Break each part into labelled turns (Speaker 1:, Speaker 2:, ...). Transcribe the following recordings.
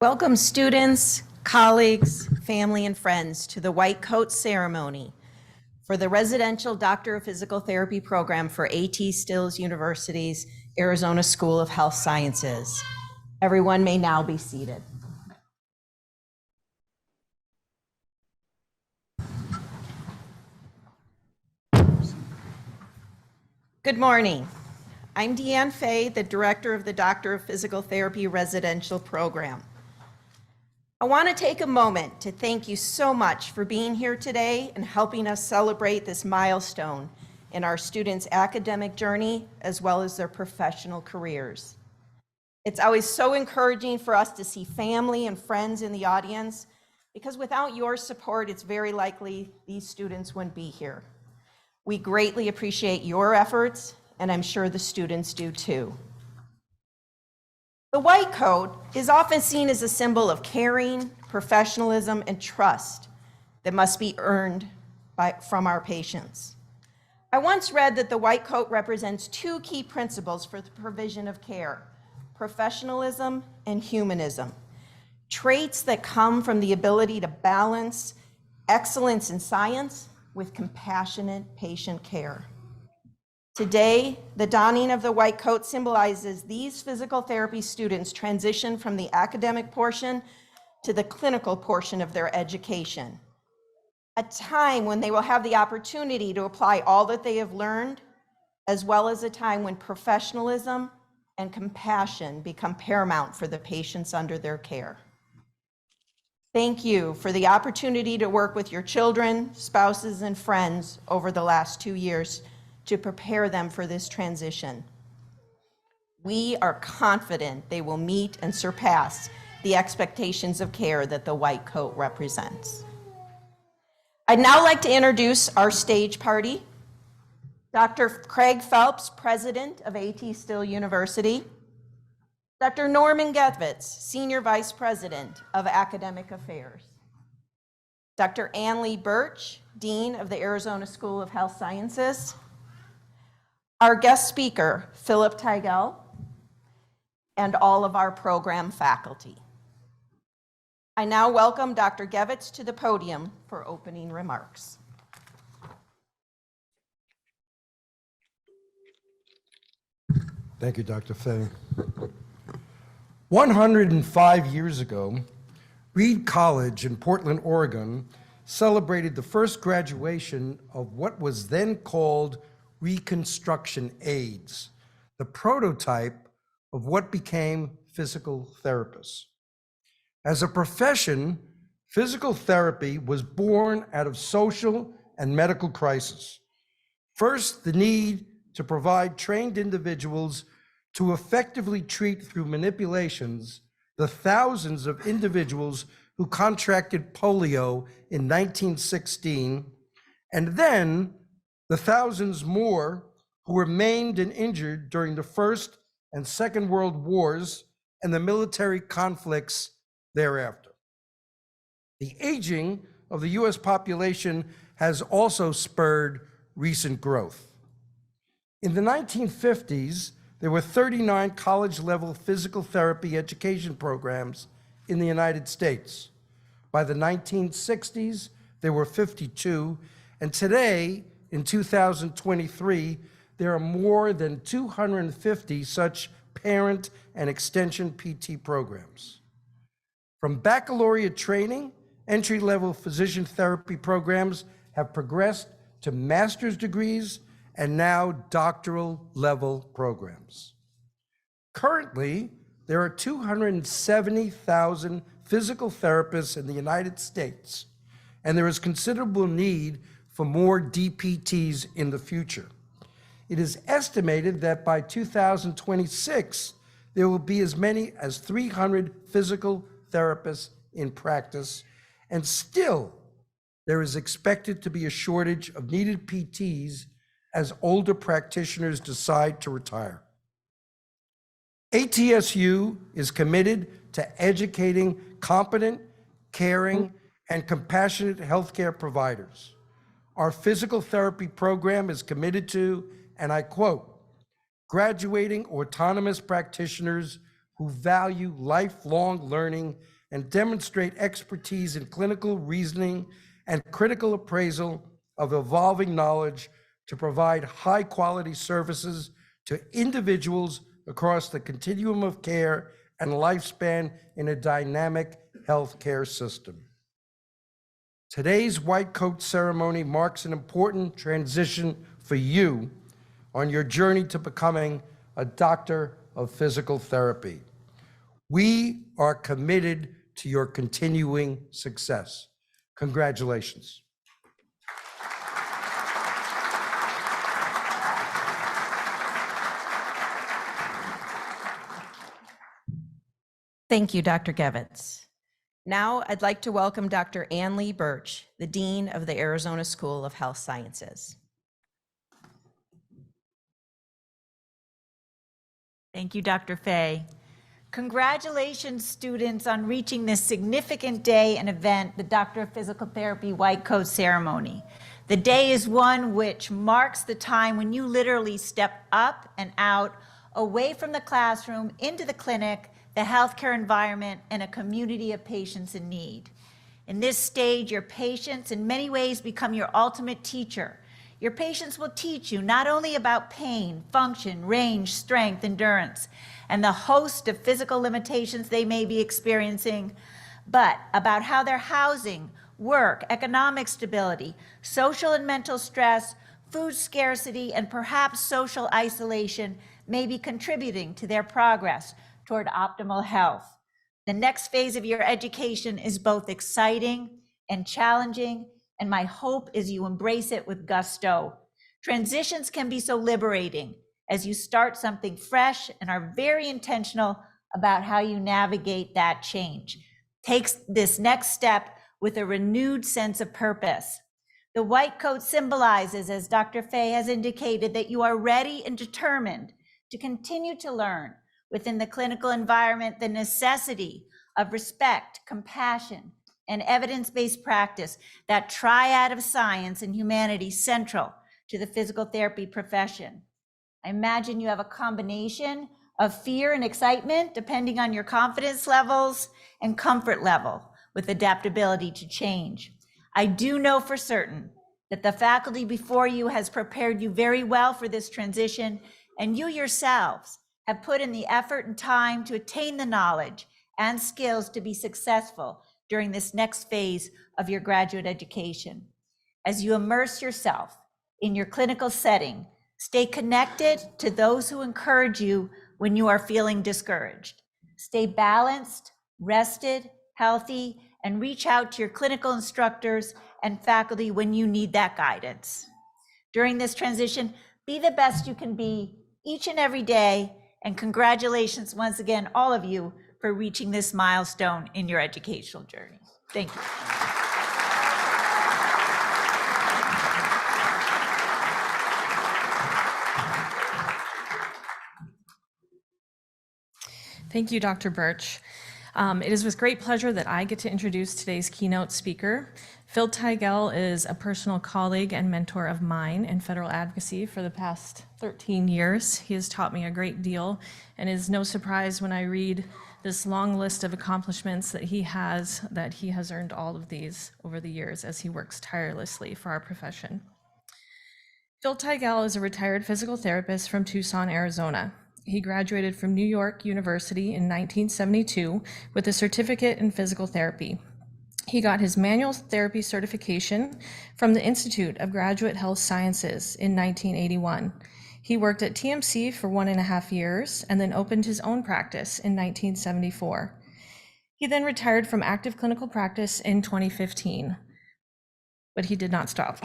Speaker 1: Welcome students, colleagues, family, and friends to the Whitecoat ceremony for the Residential Doctor of Physical Therapy program for A.T. Stiles University's Arizona School of Health Sciences. Everyone may now be seated. Good morning. I'm Deanne Fay, the Director of the Doctor of Physical Therapy Residential Program. I want to take a moment to thank you so much for being here today and helping us celebrate this milestone in our students' academic journey as well as their professional careers. It's always so encouraging for us to see family and friends in the audience because without your support, it's very likely these students wouldn't be here. We greatly appreciate your efforts, and I'm sure the students do too. The white coat is often seen as a symbol of caring, professionalism, and trust that must be earned from our patients. I once read that the white coat represents two key principles for the provision of care: professionalism and humanism, traits that come from the ability to balance excellence in science with compassionate patient care. Today, the donning of the white coat symbolizes these physical therapy students' transition from the academic portion to the clinical portion of their education, a time when they will have the opportunity to apply all that they have learned, as well as a time when professionalism and compassion become paramount for the patients under their care. Thank you for the opportunity to work with your children, spouses, and friends over the last 2 years to prepare them for this transition. We are confident they will meet and surpass the expectations of care that the white coat represents. I'd now like to introduce our stage party. Dr. Craig Phelps, President of A.T. Stiles University. Dr. Norman Gevitz, Senior Vice President of Academic Affairs. Dr. Ann Lee Birch, Dean of the Arizona School of Health Sciences. Our guest speaker, Philip Teigel, and all of our program faculty. I now welcome Dr. Gevitz to the podium for opening remarks.
Speaker 2: Thank you, Dr. Fay. 105 years ago, Reed College in Portland, Oregon, celebrated the first graduation of what was then called Reconstruction aids, the prototype of what became physical therapists. As a profession, physical therapy was born out of social and medical crisis. First, the need to provide trained individuals to effectively treat through manipulations the thousands of individuals who contracted polio in 1916, and then the thousands more who were maimed and injured during the First and Second World Wars and the military conflicts thereafter. The aging of the US population has also spurred recent growth. In the 1950s, there were 39 college-level physical therapy education programs in the United States. By the 1960s, there were 52, and today, in 2023, there are more than 250 such parent and extension PT programs. From baccalaureate training, entry-level physician therapy programs have progressed to master's degrees and now doctoral level programs. Currently, there are 270,000 physical therapists in the United States, and there is considerable need for more DPTs in the future. It is estimated that by 2026, there will be as many as 300 physical therapists in practice, and still there is expected to be a shortage of needed PTs as older practitioners decide to retire. ATSU is committed to educating competent, caring, and compassionate healthcare providers. Our physical therapy program is committed to, and I quote, graduating autonomous practitioners who value lifelong learning and demonstrate expertise in clinical reasoning and critical appraisal of evolving knowledge to provide high-quality services to individuals across the continuum of care and lifespan in a dynamic healthcare system. Today's Whitecoat ceremony marks an important transition for you on your journey to becoming a doctor of physical therapy. We are committed to your continuing success. Congratulations.
Speaker 1: Thank you, Dr. Gevitz. Now I'd like to welcome Dr. Ann Lee Birch, the Dean of the Arizona School of Health Sciences.
Speaker 3: Thank you, Dr. Fay. Congratulations, students, on reaching this significant day and event, the Doctor of Physical Therapy Whitecoat ceremony. The day is one which marks the time when you literally step up and out, away from the classroom, into the clinic, the healthcare environment, and a community of patients in need. In this stage, your patients in many ways become your ultimate teacher. Your patients will teach you not only about pain, function, range, strength, endurance, and the host of physical limitations they may be experiencing, but about how their housing, work, economic stability, social and mental stress, food scarcity, and perhaps social isolation may be contributing to their progress toward optimal health. The next phase of your education is both exciting and challenging, and my hope is you embrace it with gusto. Transitions can be so liberating as you start something fresh and are very intentional about how you navigate that change. Take this next step with a renewed sense of purpose. The white coat symbolizes, as Dr. Fay has indicated, that you are ready and determined to continue to learn within the clinical environment the necessity of respect, compassion, and evidence-based practice, that triad of science and humanity central to the physical therapy profession. I imagine you have a combination of fear and excitement, depending on your confidence levels and comfort level with adaptability to change. I do know for certain that the faculty before you has prepared you very well for this transition, and you yourselves have put in the effort and time to attain the knowledge and skills to be successful during this next phase of your graduate education. As you immerse yourself in your clinical setting, stay connected to those who encourage you when you are feeling discouraged. Stay balanced, rested, healthy, and reach out to your clinical instructors and faculty when you need that guidance. During this transition, be the best you can be each and every day, and congratulations once again, all of you, for reaching this milestone in your educational journey. Thank you.
Speaker 4: Thank you, Dr. Birch. It is with great pleasure that I get to introduce today's keynote speaker. Phil Teigel is a personal colleague and mentor of mine in federal advocacy for the past 13 years. He has taught me a great deal, and it is no surprise when I read this long list of accomplishments that he has earned all of these over the years as he works tirelessly for our profession. Phil Teigel is a retired physical therapist from Tucson, Arizona. He graduated from New York University in 1972 with a certificate in physical therapy. He got his manual therapy certification from the Institute of Graduate Health Sciences in 1981. He worked at TMC for 1.5 years and then opened his own practice in 1974. He then retired from active clinical practice in 2015, but he did not stop.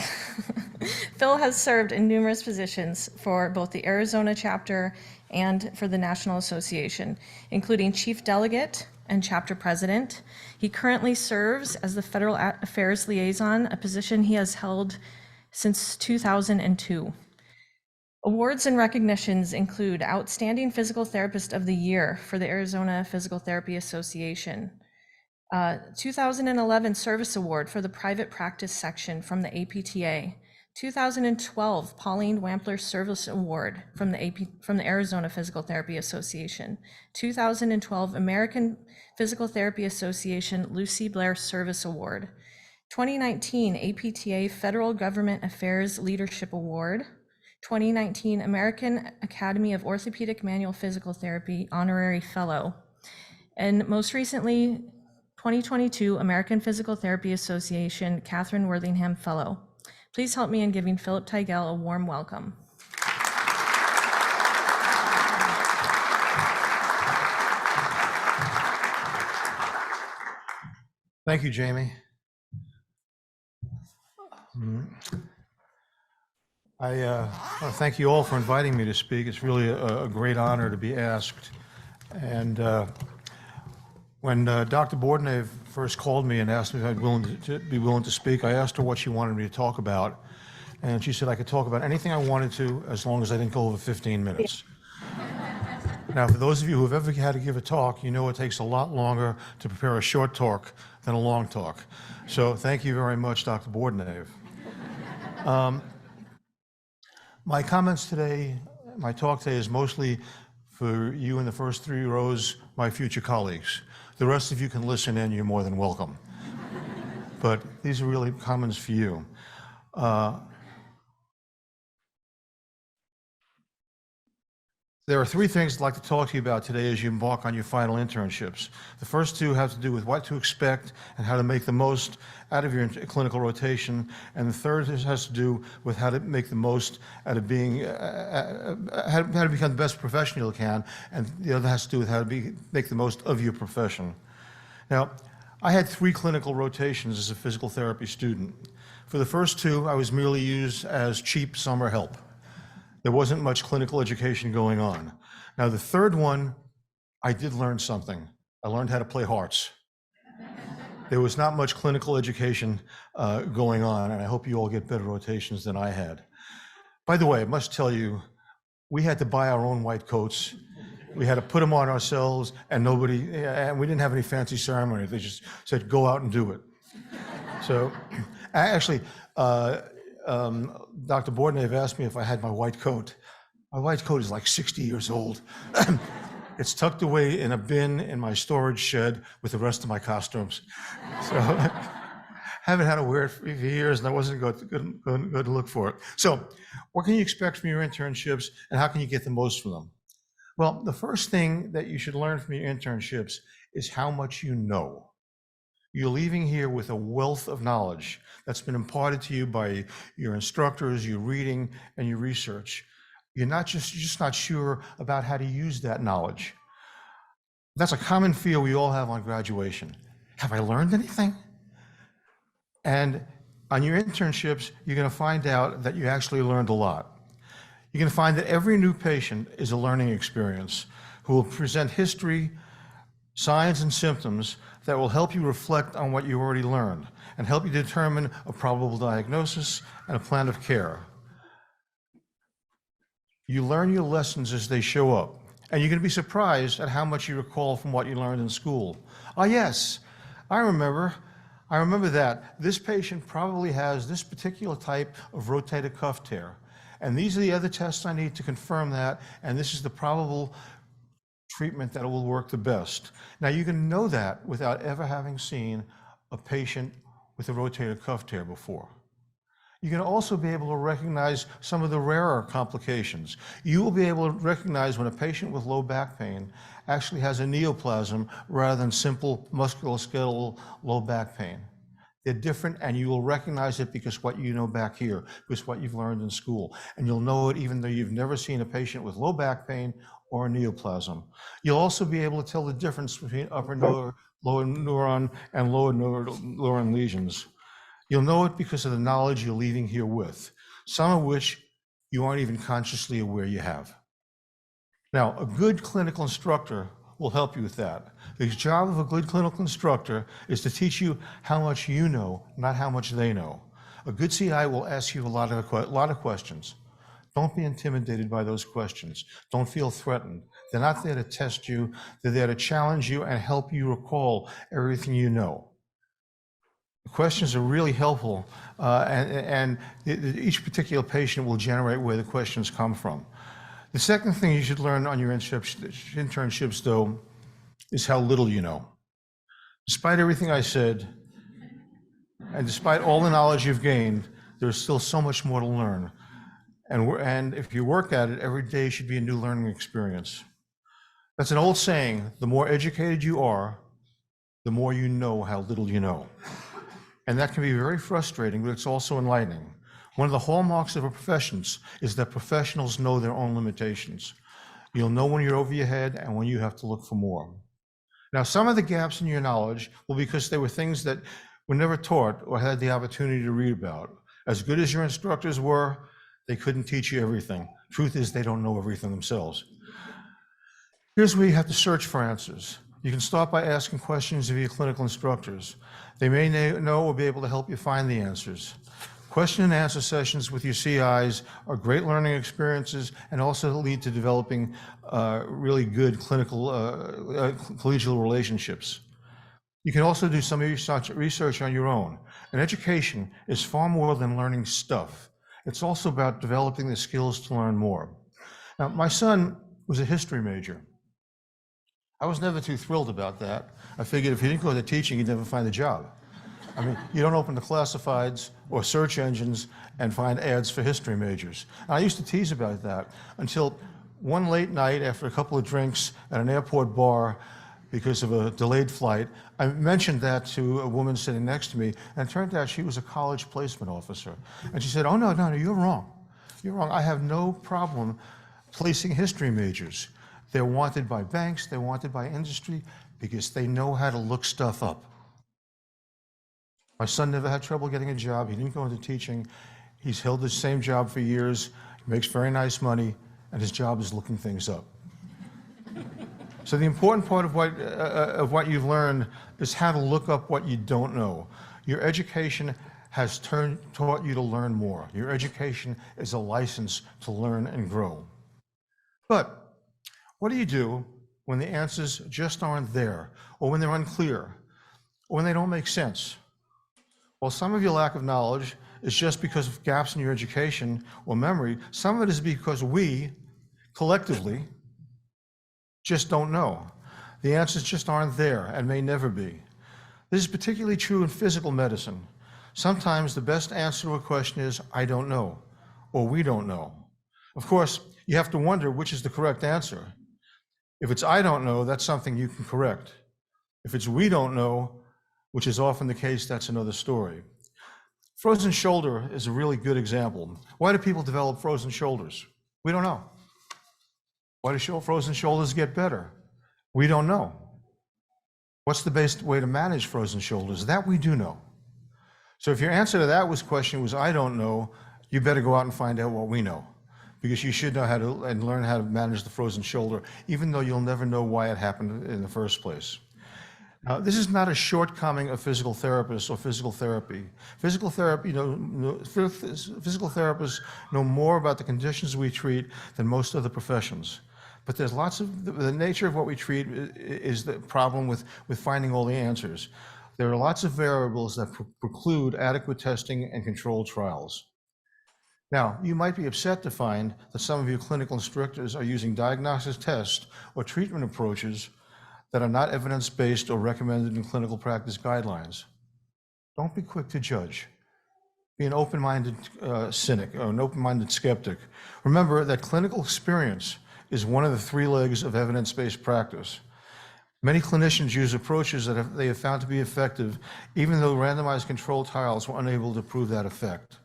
Speaker 4: Phil has served in numerous positions for both the Arizona chapter and for the National Association, including Chief Delegate and Chapter President. He currently serves as the Federal Affairs Liaison, a position he has held since 2002. Awards and recognitions include Outstanding Physical Therapist of the Year for the Arizona Physical Therapy Association, 2011 Service Award for the Private Practice section from the APTA, 2012 Pauline Wampler Service Award from the Arizona Physical Therapy Association. 2012 American Physical Therapy Association Lucy Blair Service Award. 2019 APTA Federal Government Affairs Leadership Award. 2019 American Academy of Orthopedic Manual Physical Therapy Honorary Fellow. And most recently, 2022 American Physical Therapy Association Catherine Worthingham Fellow. Please help me in giving Philip Teigel a warm welcome.
Speaker 5: Thank you, Jamie. I want to thank you all for inviting me to speak. It's really a great honor to be asked. And when Dr. Bordenave first called me and asked me if I'd be willing to speak, I asked her what she wanted me to talk about. And she said I could talk about anything I wanted to as long as I didn't go over 15 minutes. Now, for those of you who have ever had to give a talk, you know it takes a lot longer to prepare a short talk than a long talk. So thank you very much, Dr. Bordenave. My comments today, my talk today is mostly for you in the first 3 rows, my future colleagues. The rest of you can listen in, you're more than welcome. But these are really comments for you. There are 3 things I'd like to talk to you about today as you embark on your final internships. The first 2 have to do with what to expect and how to make the most out of your clinical rotation, and the third has to do with how to make the most out of being, how to become the best professional you can, and the other has to do with how to make the most of your profession. Now, I had 3 clinical rotations as a physical therapy student. For the first 2, I was merely used as cheap summer help. There wasn't much clinical education going on. Now, the third one, I did learn something. I learned how to play hearts. There was not much clinical education going on, and I hope you all get better rotations than I had. By the way, I must tell you, we had to buy our own white coats. We had to put them on ourselves, and we didn't have any fancy ceremony. They just said, go out and do it. So, actually, Dr. Bordenave asked me if I had my white coat. My white coat is like 60 years old. It's tucked away in a bin in my storage shed with the rest of my costumes. So haven't had to wear it for years, and I wasn't good to look for it. So what can you expect from your internships, and how can you get the most from them? Well, the first thing that you should learn from your internships is how much you know. You're leaving here with a wealth of knowledge that's been imparted to you by your instructors, your reading, and your research. You're just not sure about how to use that knowledge. That's a common fear we all have on graduation. Have I learned anything? And on your internships, you're going to find out that you actually learned a lot. You're going to find that every new patient is a learning experience who will present history, signs, and symptoms that will help you reflect on what you already learned and help you determine a probable diagnosis and a plan of care. You learn your lessons as they show up, and you're going to be surprised at how much you recall from what you learned in school. Oh yes, I remember that this patient probably has this particular type of rotator cuff tear, and these are the other tests I need to confirm that, and this is the probable treatment that will work the best. Now you can know that without ever having seen a patient with a rotator cuff tear before. You can also be able to recognize some of the rarer complications. You will be able to recognize when a patient with low back pain actually has a neoplasm rather than simple musculoskeletal low back pain. They're different, and you will recognize it because what you know back here, because what you've learned in school. And you'll know it even though you've never seen a patient with low back pain or a neoplasm. You'll also be able to tell the difference between upper lower neuron and lower neuron lesions. You'll know it because of the knowledge you're leaving here with, some of which you aren't even consciously aware you have. Now, a good clinical instructor will help you with that. The job of a good clinical instructor is to teach you how much you know, not how much they know. A good CI will ask you a lot of questions. Don't be intimidated by those questions. Don't feel threatened. They're not there to test you. They're there to challenge you and help you recall everything you know. The questions are really helpful, and each particular patient will generate where the questions come from. The second thing you should learn on your internships, though, is how little you know. Despite everything I said, and despite all the knowledge you've gained, there's still so much more to learn. And if you work at it, every day should be a new learning experience. That's an old saying, the more educated you are, the more you know how little you know. And that can be very frustrating, but it's also enlightening. One of the hallmarks of a profession is that professionals know their own limitations. You'll know when you're over your head and when you have to look for more. Now, some of the gaps in your knowledge will be because they were things that were never taught or had the opportunity to read about. As good as your instructors were, they couldn't teach you everything. Truth is, they don't know everything themselves. Here's where you have to search for answers. You can start by asking questions of your clinical instructors. They may know or be able to help you find the answers. Question and answer sessions with your CIs are great learning experiences and also lead to developing really good clinical collegial relationships. You can also do some research on your own. And education is far more than learning stuff. It's also about developing the skills to learn more. Now, my son was a history major. I was never too thrilled about that. I figured if he didn't go into teaching, he'd never find a job. I mean, you don't open the classifieds or search engines and find ads for history majors. And I used to tease about that until one late night after a couple of drinks at an airport bar because of a delayed flight, I mentioned that to a woman sitting next to me, and it turned out she was a college placement officer. And she said, "Oh, no, you're wrong. You're wrong. I have no problem placing history majors. They're wanted by banks, they're wanted by industry, because they know how to look stuff up." My son never had trouble getting a job. He didn't go into teaching. He's held the same job for years, he makes very nice money, and his job is looking things up. So the important part of what you've learned is how to look up what you don't know. Your education has taught you to learn more. Your education is a license to learn and grow. But what do you do when the answers just aren't there, or when they're unclear, or when they don't make sense? Well, some of your lack of knowledge is just because of gaps in your education or memory. Some of it is because we, collectively, just don't know. The answers just aren't there and may never be. This is particularly true in physical medicine. Sometimes the best answer to a question is, "I don't know," or "we don't know." Of course, you have to wonder which is the correct answer. If it's "I don't know," that's something you can correct. If it's "we don't know," which is often the case, that's another story. Frozen shoulder is a really good example. Why do people develop frozen shoulders? We don't know. Why do frozen shoulders get better? We don't know. What's the best way to manage frozen shoulders? That we do know. So if your answer to that question was "I don't know," you better go out and find out what we know, because you should know how to and learn how to manage the frozen shoulder, even though you'll never know why it happened in the first place. Now, this is not a shortcoming of physical therapists or physical therapy. Physical therapists know more about the conditions we treat than most other professions. But there's lots of, the nature of what we treat is the problem with finding all the answers. There are lots of variables that preclude adequate testing and controlled trials. Now, you might be upset to find that some of your clinical instructors are using diagnostic tests or treatment approaches that are not evidence-based or recommended in clinical practice guidelines. Don't be quick to judge. Be an open-minded cynic or an open-minded skeptic. Remember that clinical experience is one of the three legs of evidence-based practice. Many clinicians use approaches that they have found to be effective, even though randomized controlled trials were unable to prove that effect.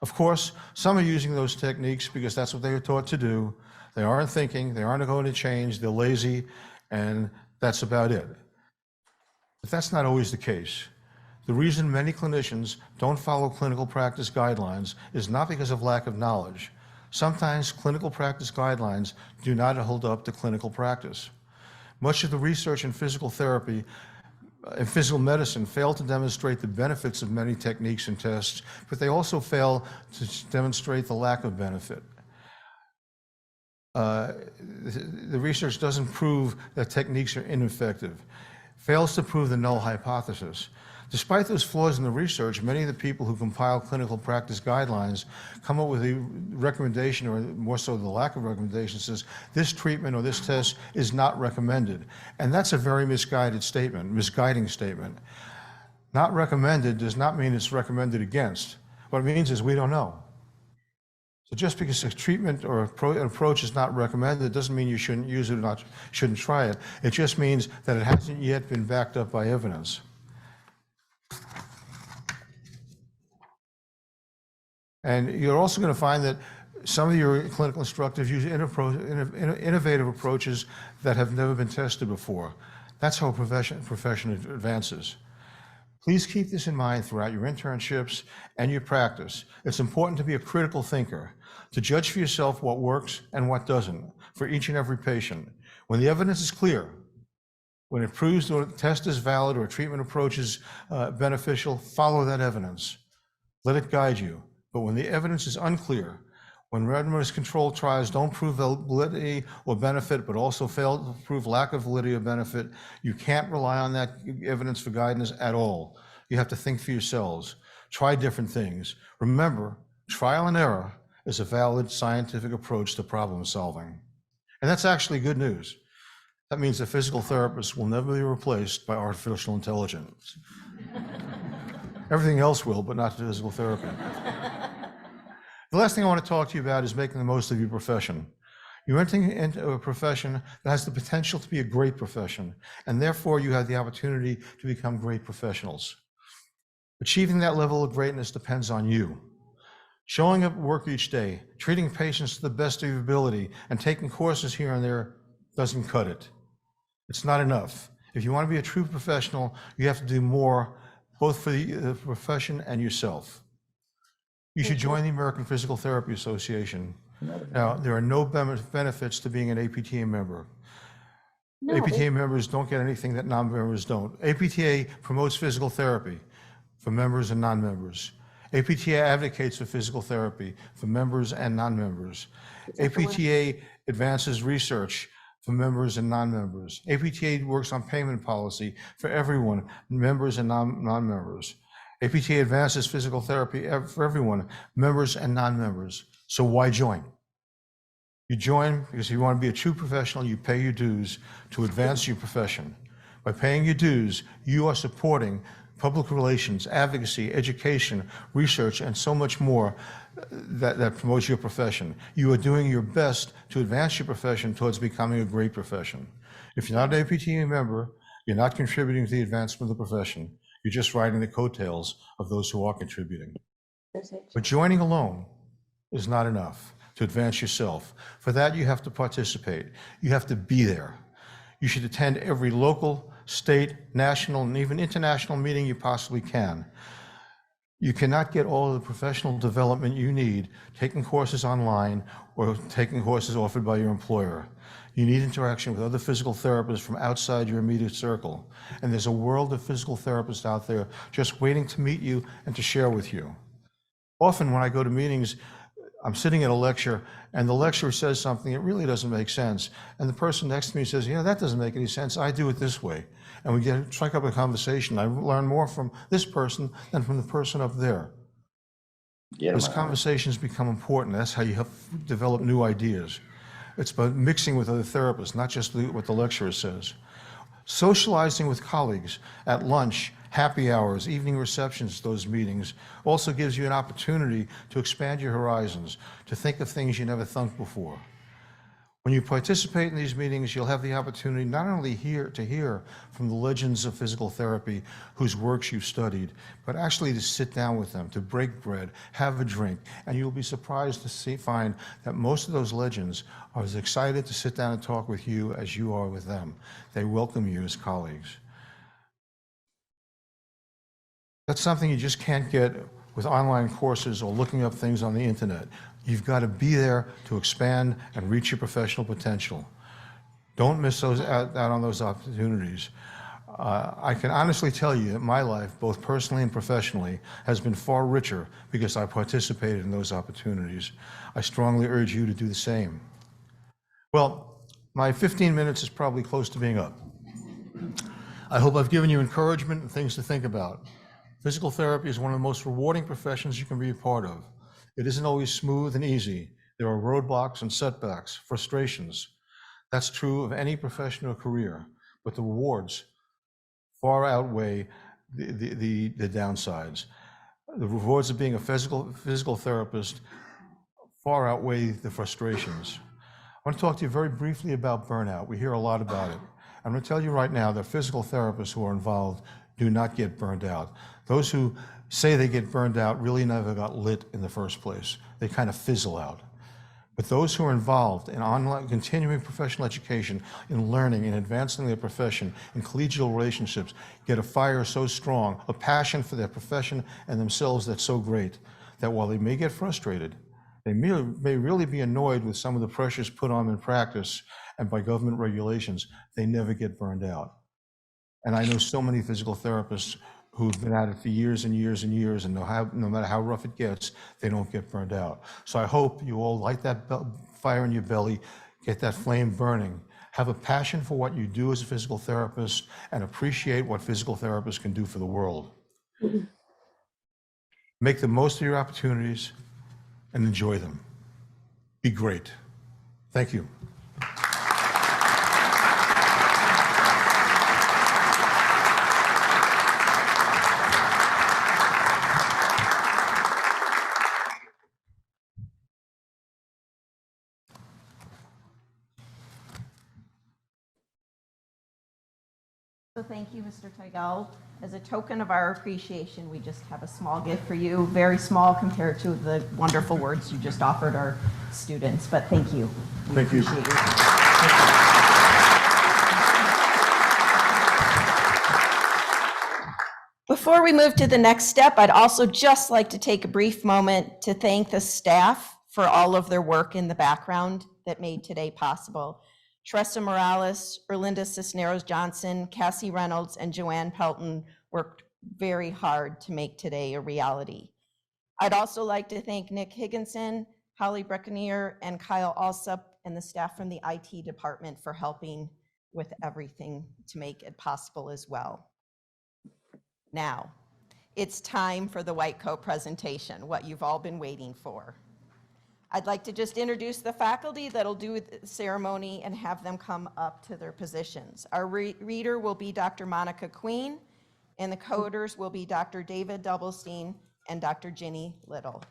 Speaker 5: Of course, some are using those techniques because that's what they were taught to do. They aren't thinking, they aren't going to change, they're lazy, and that's about it. But that's not always the case. The reason many clinicians don't follow clinical practice guidelines is not because of lack of knowledge. Sometimes clinical practice guidelines do not hold up to clinical practice. Much of the research in physical therapy and physical medicine fail to demonstrate the benefits of many techniques and tests, but they also fail to demonstrate the lack of benefit. The research doesn't prove that techniques are ineffective, fails to prove the null hypothesis. Despite those flaws in the research, many of the people who compile clinical practice guidelines come up with a recommendation, or more so the lack of recommendation, says this treatment or this test is not recommended. And that's a very misguiding statement. Not recommended does not mean it's recommended against. What it means is we don't know. So just because a treatment or an approach is not recommended, it doesn't mean you shouldn't use it or shouldn't try it. It just means that it hasn't yet been backed up by evidence. And you're also going to find that some of your clinical instructors use innovative approaches that have never been tested before. That's how a profession advances. Please keep this in mind throughout your internships and your practice. It's important to be a critical thinker, to judge for yourself what works and what doesn't for each and every patient. When the evidence is clear, when it proves that a test is valid or a treatment approach is beneficial, follow that evidence. Let it guide you. But when the evidence is unclear, when randomized controlled trials don't prove validity or benefit, but also fail to prove lack of validity or benefit, you can't rely on that evidence for guidance at all. You have to think for yourselves. Try different things. Remember, trial and error is a valid scientific approach to problem solving. And that's actually good news. That means that physical therapists will never be replaced by artificial intelligence. Everything else will, but not physical therapy. The last thing I want to talk to you about is making the most of your profession. You're entering into a profession that has the potential to be a great profession, and therefore you have the opportunity to become great professionals. Achieving that level of greatness depends on you. Showing up at work each day, treating patients to the best of your ability, and taking courses here and there doesn't cut it. It's not enough. If you want to be a true professional, you have to do more, both for the profession and yourself. You should join the American Physical Therapy Association. Now, there are no benefits to being an APTA member. APTA members don't get anything that non-members don't. APTA promotes physical therapy for members and non-members. APTA advocates for physical therapy for members and non-members. APTA advances research for members and non-members. APTA works on payment policy for everyone, members and non-members. APTA advances physical therapy for everyone, members and non-members. So why join? You join because if you want to be a true professional, you pay your dues to advance your profession. By paying your dues, you are supporting public relations, advocacy, education, research, and so much more that promotes your profession. You are doing your best to advance your profession towards becoming a great profession. If you're not an APTA member, you're not contributing to the advancement of the profession. You're just riding the coattails of those who are contributing. But joining alone is not enough to advance yourself. For that, you have to participate. You have to be there. You should attend every local, state, national, and even international meeting you possibly can. You cannot get all of the professional development you need taking courses online or taking courses offered by your employer. You need interaction with other physical therapists from outside your immediate circle. And there's a world of physical therapists out there just waiting to meet you and to share with you. Often when I go to meetings, I'm sitting at a lecture and the lecturer says something that really doesn't make sense. And the person next to me says, you know, that doesn't make any sense. I do it this way. And we strike up a conversation. I learn more from this person than from the person up there. Those conversations become important. That's how you help develop new ideas. It's about mixing with other therapists, not just what the lecturer says. Socializing with colleagues at lunch, happy hours, evening receptions, those meetings, also gives you an opportunity to expand your horizons, to think of things you never thought before. When you participate in these meetings, you'll have the opportunity not only to hear from the legends of physical therapy whose works you've studied, but actually to sit down with them, to break bread, have a drink, and you'll be surprised to find that most of those legends are as excited to sit down and talk with you as you are with them. They welcome you as colleagues. That's something you just can't get with online courses or looking up things on the internet. You've got to be there to expand and reach your professional potential. Don't miss out on those opportunities. I can honestly tell you that my life, both personally and professionally, has been far richer because I participated in those opportunities. I strongly urge you to do the same. Well, my 15 minutes is probably close to being up. I hope I've given you encouragement and things to think about. Physical therapy is one of the most rewarding professions you can be a part of. It isn't always smooth and easy. There are roadblocks and setbacks, frustrations. That's true of any profession or career, but the rewards far outweigh the downsides. The rewards of being a physical therapist far outweigh the frustrations. I want to talk to you very briefly about burnout. We hear a lot about it. I'm going to tell you right now that physical therapists who are involved do not get burned out. Those who say they get burned out really never got lit in the first place. They kind of fizzle out. But those who are involved in online continuing professional education, in learning, in advancing their profession, in collegial relationships, get a fire so strong, a passion for their profession and themselves that's so great, that while they may get frustrated, they may really be annoyed with some of the pressures put on in practice and by government regulations, they never get burned out. And I know so many physical therapists who've been at it for years and years and years, and no matter how rough it gets, they don't get burned out. So I hope you all light that fire in your belly, get that flame burning, have a passion for what you do as a physical therapist, and appreciate what physical therapists can do for the world. Make the most of your opportunities and enjoy them. Be great. Thank you.
Speaker 1: So thank you, Mr. Teigel. As a token of our appreciation, we just have a small gift for you, very small compared to the wonderful words you just offered our students, but thank you. We
Speaker 5: Thank you.
Speaker 1: appreciate you. Before we move to the next step, I'd also just like to take a brief moment to thank the staff for all of their work in the background that made today possible. Tressa Morales, Erlinda Cisneros Johnson, Cassie Reynolds, and Joanne Pelton worked very hard to make today a reality. I'd also like to thank Nick Higginson, Holly Breconier, and Kyle Alsup, and the staff from the IT department for helping with everything to make it possible as well. Now, it's time for the Whitecoat presentation, what you've all been waiting for. I'd like to just introduce the faculty that'll do the ceremony and have them come up to their positions. Our reader will be Dr. Monica Queen, and the coders will be Dr. David Doublestein and Dr. Ginny Little.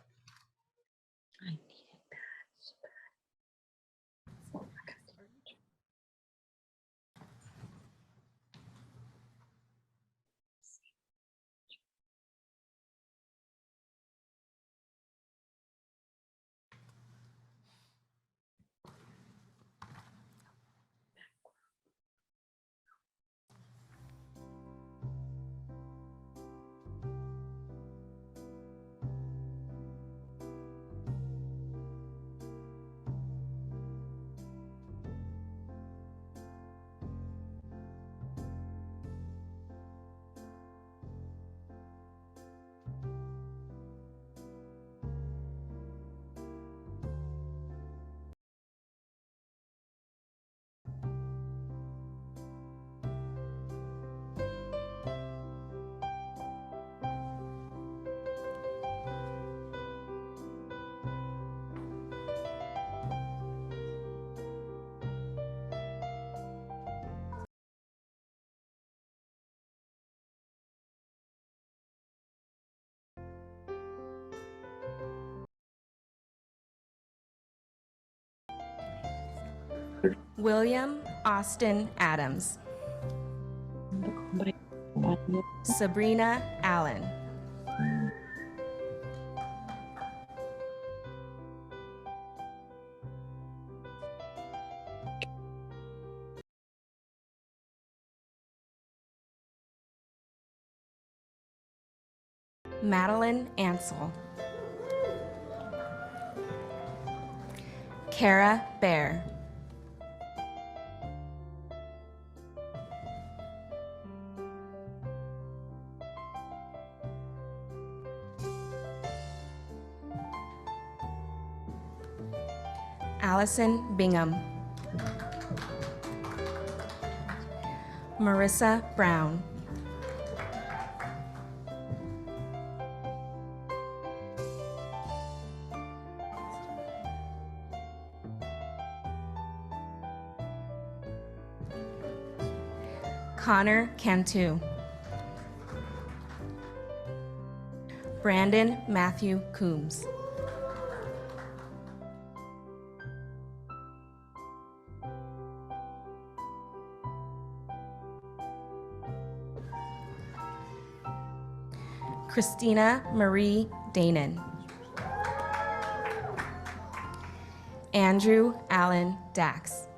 Speaker 6: William Austin Adams. Sabrina Allen. Madeline Ansel. Kara Bear. Allison Bingham. Marissa Brown. Connor Cantu. Brandon Matthew Coombs. Christina Marie Danon. Andrew Allen Dax.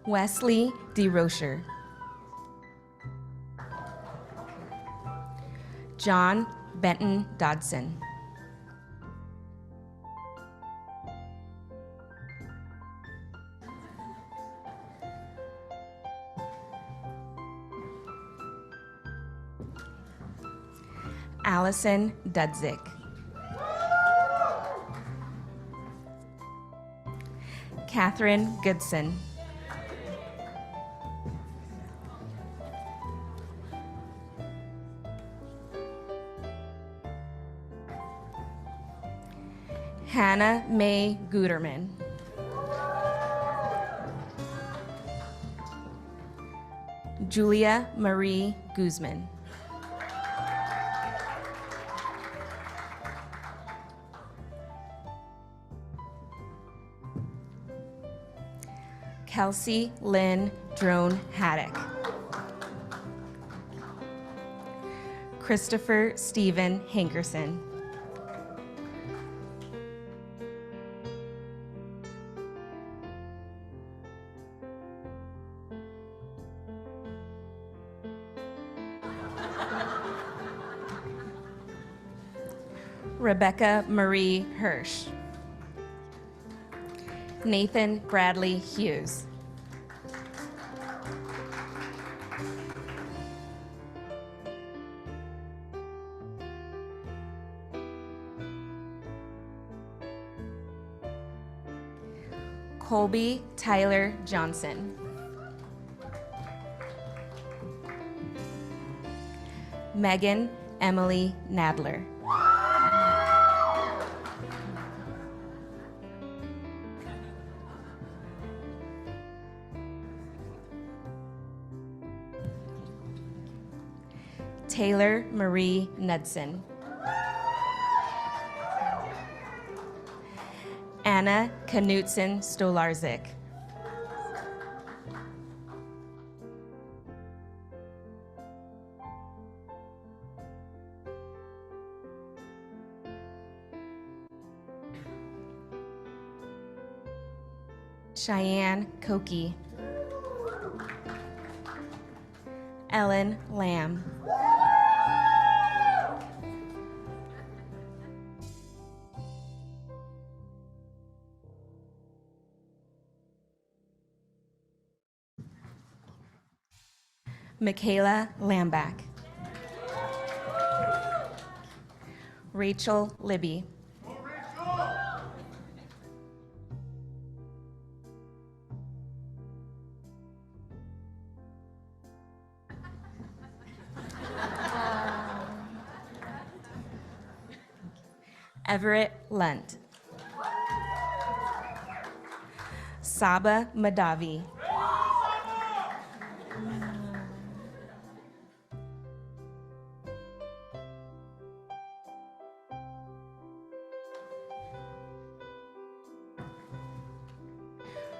Speaker 6: Wesley DeRocher. John Benton Dodson. Allison Dudzik. Catherine Goodson. Hannah Mae Guterman. Julia Marie Guzman. Kelsey Lynn Drone Haddock. Christopher Stephen Hankerson. Rebecca Marie Hirsch. Nathan Bradley Hughes. Colby Tyler Johnson. Megan Emily Nadler. Taylor Marie Knudsen. Anna Knutson Stolarzik. Cheyenne Koki. Ellen Lamb. Michaela Lambach. Rachel Libby. Everett Lunt. Saba Madavi.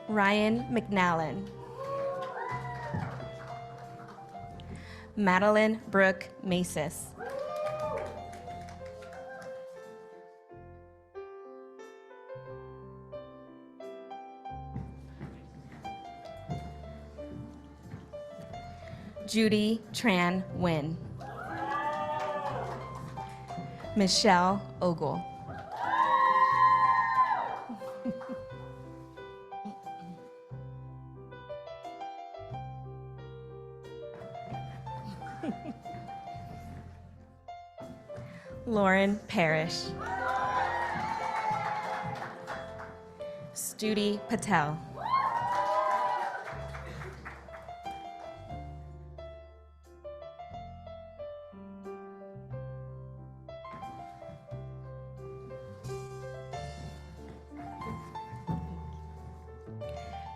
Speaker 6: Ryan McNallen. Madeline Brooke Macis. Judy Tran Nguyen. Michelle Ogle. Lauren Parrish. Studi Patel.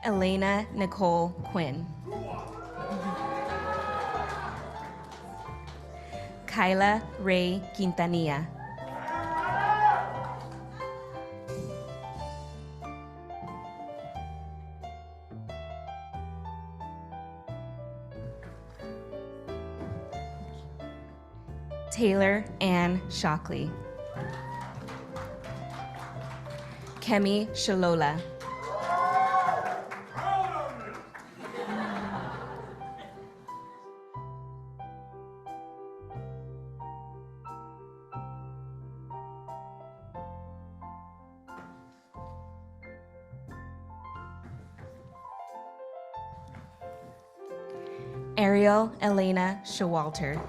Speaker 6: Elena Nicole Quinn. Kyla Ray Quintanilla. Taylor Ann Shockley. Kemi Shalola. Ariel Elena Showalter.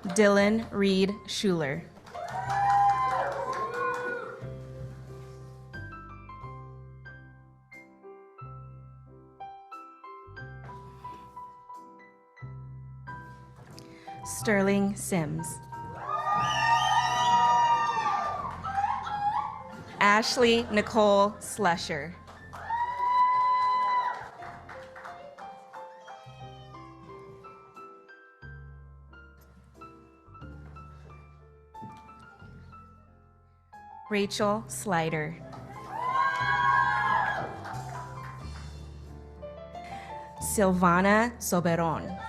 Speaker 6: Dylan Reed Schuler. Sterling Sims. Ashley Nicole Slusher. Rachel Slider. Silvana Soberon.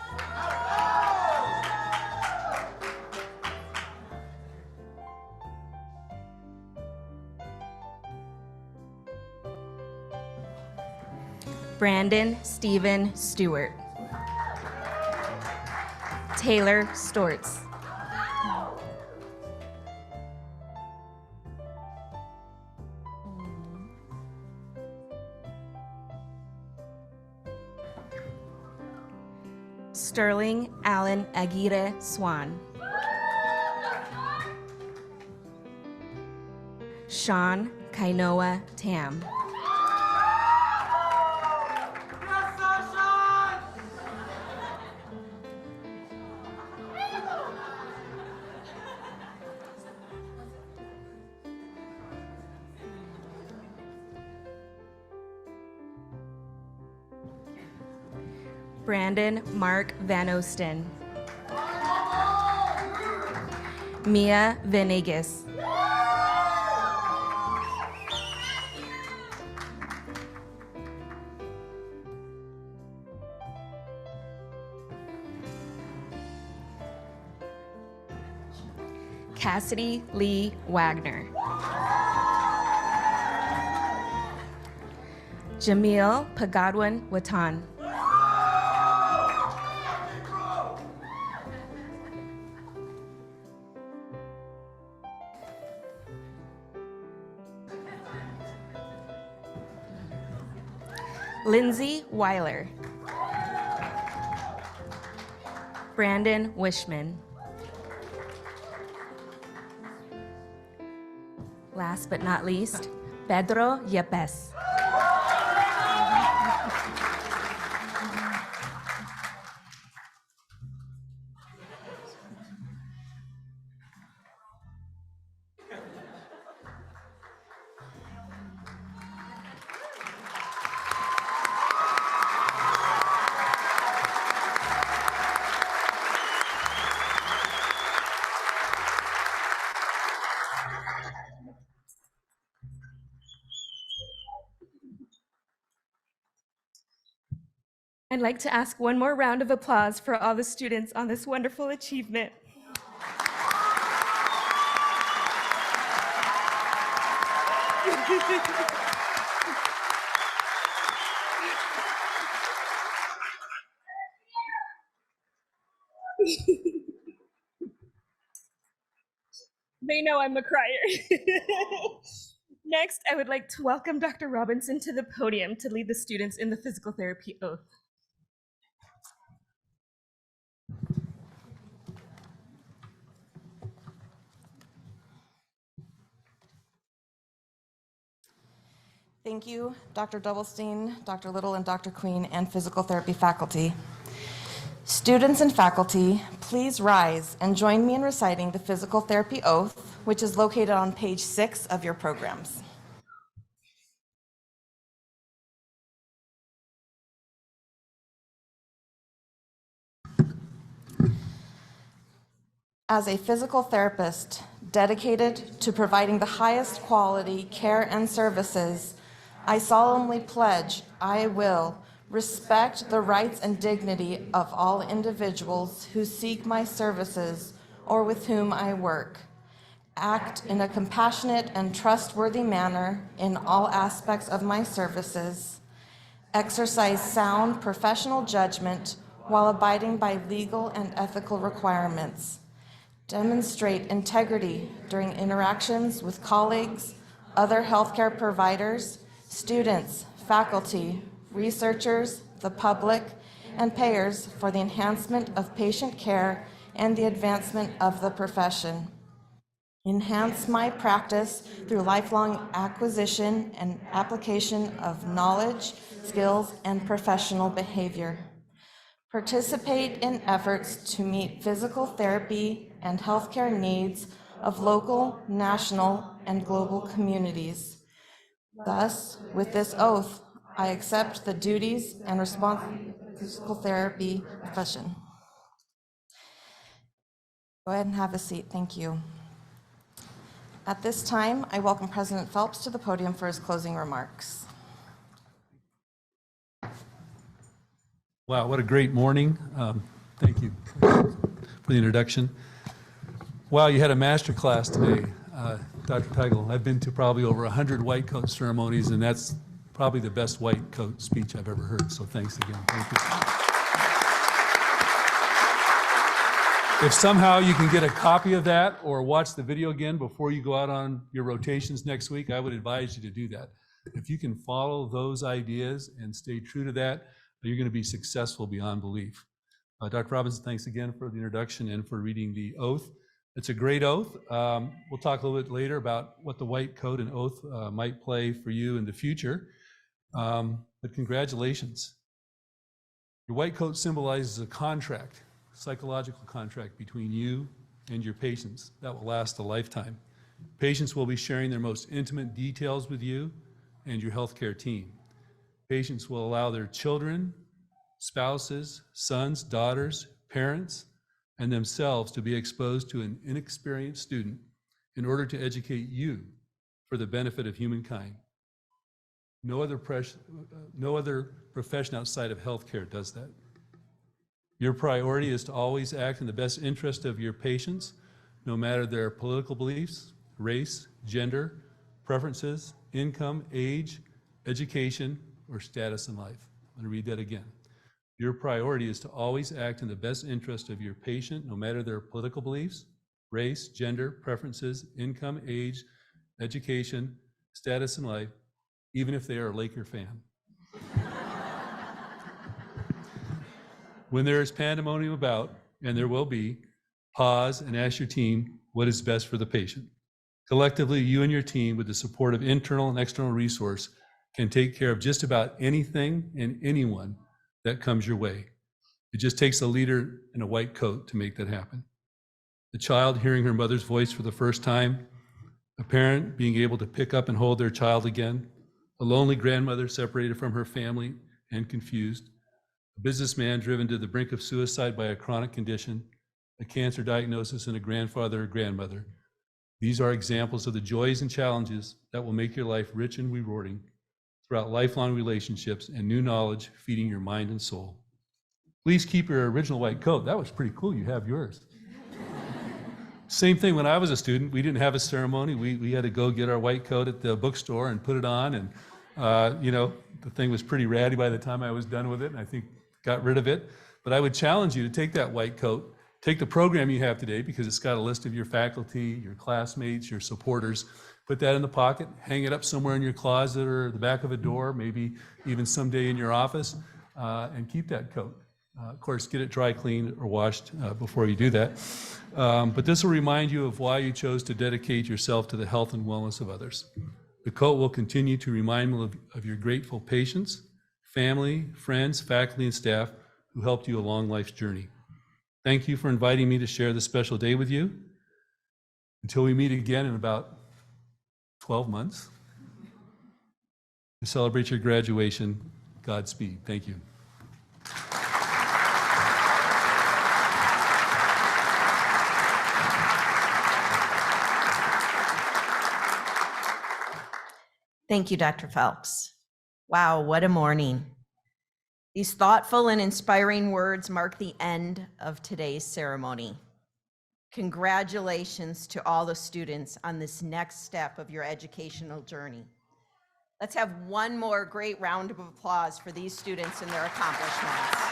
Speaker 6: Brandon Stephen Stewart. Taylor Stortz. Sterling Allen Aguirre Swan. Sean Kainoa Tam. Brandon Mark Van Osten. Mia Venegas. Cassidy Lee Wagner. Jamil Pagadwan Watan. Lindsay Weiler. Brandon Wishman. Last but not least, Pedro Yepes. I'd like to ask one more round of applause for all the students on this wonderful achievement. They know I'm a crier. Next, I would like to welcome Dr. Robinson to the podium to lead the students in the physical therapy oath.
Speaker 7: Thank you, Dr. Doublestein, Dr. Little, and Dr. Queen, and physical therapy faculty. Students and faculty, please rise and join me in reciting the physical therapy oath, which is located on page 6 of your programs. As a physical therapist dedicated to providing the highest quality care and services, I solemnly pledge I will respect the rights and dignity of all individuals who seek my services or with whom I work, act in a compassionate and trustworthy manner in all aspects of my services, exercise sound professional judgment while abiding by legal and ethical requirements, demonstrate integrity during interactions with colleagues, other healthcare providers, students, faculty, researchers, the public, and payers for the enhancement of patient care and the advancement of the profession. Enhance my practice through lifelong acquisition and application of knowledge, skills, and professional behavior. Participate in efforts to meet physical therapy and healthcare needs of local, national, and global communities. Thus, with this oath, I accept the duties and responsibilities of the physical therapy profession. Go ahead and have a seat. Thank you. At this time, I welcome President Phelps to the podium for his closing remarks.
Speaker 8: Wow, what a great morning. Thank you for the introduction. Wow, you had a master class today, Dr. Teigel. I've been to probably over 100 white coat ceremonies, and that's probably the best white coat speech I've ever heard, so thanks again. Thank you. If somehow you can get a copy of that or watch the video again before you go out on your rotations next week, I would advise you to do that. If you can follow those ideas and stay true to that, you're going to be successful beyond belief. Dr. Robinson, thanks again for the introduction and for reading the oath. It's a great oath. We'll talk a little bit later about what the white coat and oath might play for you in the future. But congratulations. Your white coat symbolizes a contract, a psychological contract between you and your patients that will last a lifetime. Patients will be sharing their most intimate details with you and your healthcare team. Patients will allow their children, spouses, sons, daughters, parents, and themselves to be exposed to an inexperienced student in order to educate you for the benefit of humankind. No other profession outside of healthcare does that. Your priority is to always act in the best interest of your patients, no matter their political beliefs, race, gender, preferences, income, age, education, or status in life. I'm going to read that again. Your priority is to always act in the best interest of your patient, no matter their political beliefs, race, gender, preferences, income, age, education, status in life, even if they are a Laker fan. When there is pandemonium about, and there will be, pause and ask your team what is best for the patient. Collectively, you and your team, with the support of internal and external resource, can take care of just about anything and anyone that comes your way. It just takes a leader in a white coat to make that happen. The child hearing her mother's voice for the first time, a parent being able to pick up and hold their child again, a lonely grandmother separated from her family and confused, a businessman driven to the brink of suicide by a chronic condition, a cancer diagnosis, and a grandfather or grandmother. These are examples of the joys and challenges that will make your life rich and rewarding throughout lifelong relationships and new knowledge feeding your mind and soul. Please keep your original white coat. That was pretty cool. You have yours. Same thing when I was a student. We didn't have a ceremony. We had to go get our white coat at the bookstore and put it on. And, the thing was pretty ratty by the time I was done with it. And I think got rid of it. But I would challenge you to take that white coat, take the program you have today, because it's got a list of your faculty, your classmates, your supporters. Put that in the pocket, hang it up somewhere in your closet or the back of a door, maybe even someday in your office, and keep that coat. Of course, get it dry cleaned or washed before you do that. But this will remind you of why you chose to dedicate yourself to the health and wellness of others. The coat will continue to remind you of your grateful patients, family, friends, faculty, and staff who helped you along life's journey. Thank you for inviting me to share this special day with you. Until we meet again in about 12 months to celebrate your graduation, Godspeed. Thank you.
Speaker 1: Thank you, Dr. Phelps. Wow, what a morning. These thoughtful and inspiring words mark the end of today's ceremony. Congratulations to all the students on this next step of your educational journey. Let's have one more great round of applause for these students and their accomplishments.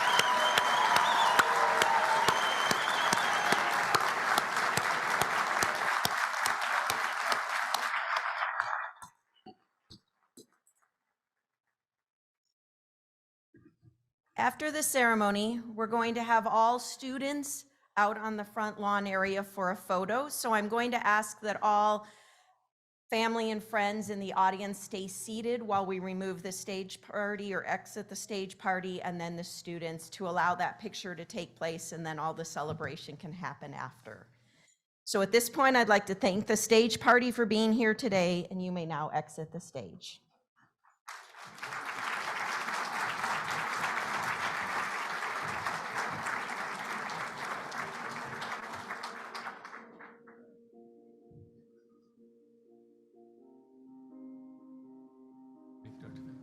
Speaker 1: After the ceremony, we're going to have all students out on the front lawn area for a photo. So I'm going to ask that all family and friends in the audience stay seated while we remove the stage party or exit the stage party, and then the students, to allow that picture to take place, and then all the celebration can happen after. So at this point, I'd like to thank the stage party for being here today, and you may now exit the stage.
Speaker 8: Thank you, Dr. Fay.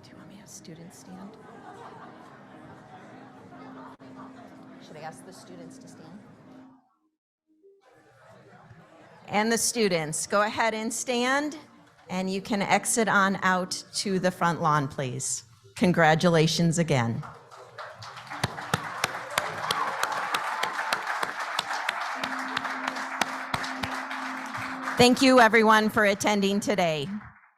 Speaker 1: Do you want me to have students stand? Should I ask the students to stand? And the students, go ahead and stand, and you can exit on out to the front lawn, please. Congratulations again. Thank you, everyone, for attending today.